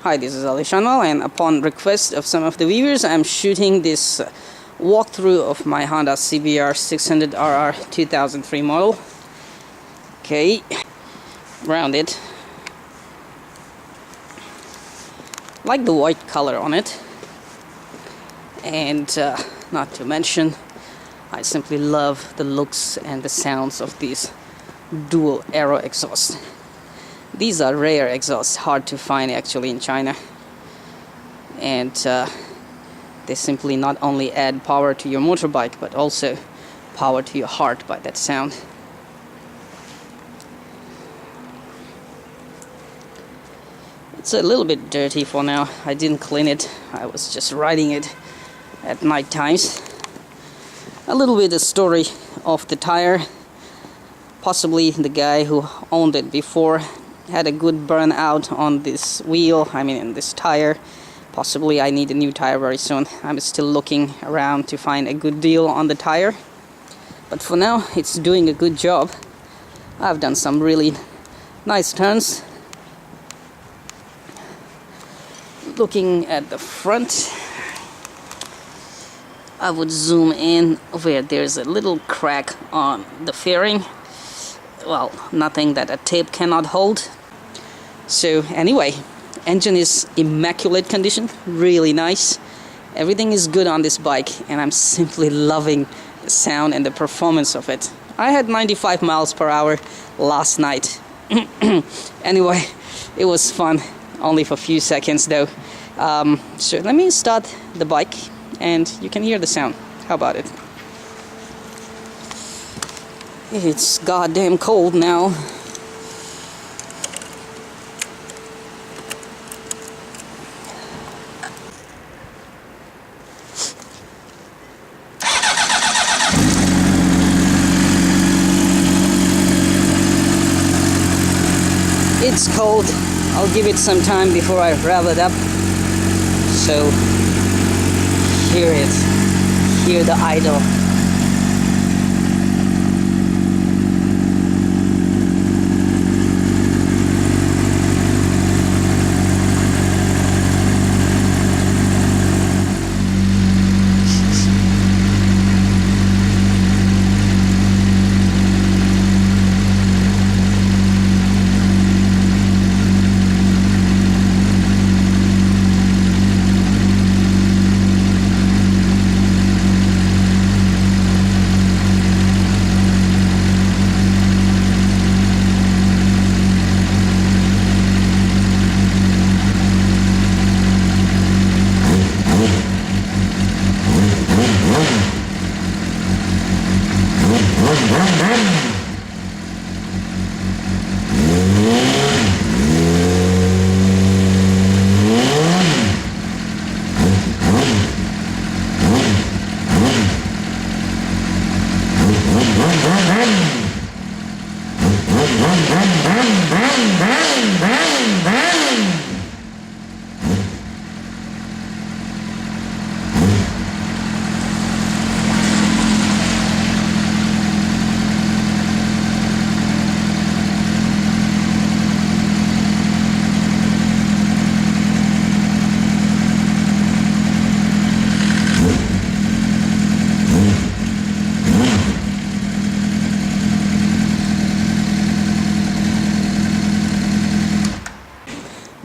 Hi, this is Ali Shanwal, and upon request of some of the viewers, I'm shooting this walkthrough of my Honda CBR600RR 2003 model. Okay, rounded. Like the white color on it, and not to mention, I simply love the looks and the sounds of these dual aero exhausts. These are rare exhausts, hard to find actually in China, and they simply not only add power to your motorbike but also power to your heart by that sound. It's a little bit dirty for now. I didn't clean it. I was just riding it at night times. A little bit of story of the tire. Possibly the guy who owned it before had a good burnout on this wheel, in this tire. Possibly I need a new tire very soon. I'm still looking around to find a good deal on the tire, but for now it's doing a good job. I've done some really nice turns. Looking at the front, I would zoom in where there's a little crack on the fairing. Well, nothing that a tape cannot hold. So anyway, engine is immaculate condition, really nice. Everything is good on this bike, and I'm simply loving the sound and the performance of it. I had 95 miles per hour last night. Anyway, it was fun, only for a few seconds though. So let me start the bike and you can hear the sound. How about it? It's goddamn cold now. It's cold. I'll give it some time before I rev it up. So hear it. Hear the idle.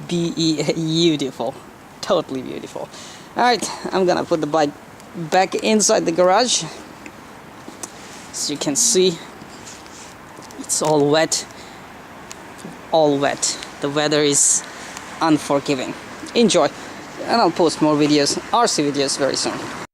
Beautiful, totally beautiful. Alright, I'm gonna put the bike back inside the garage. As you can see, it's all wet. The weather is unforgiving. Enjoy, and I'll post more videos, RC videos very soon.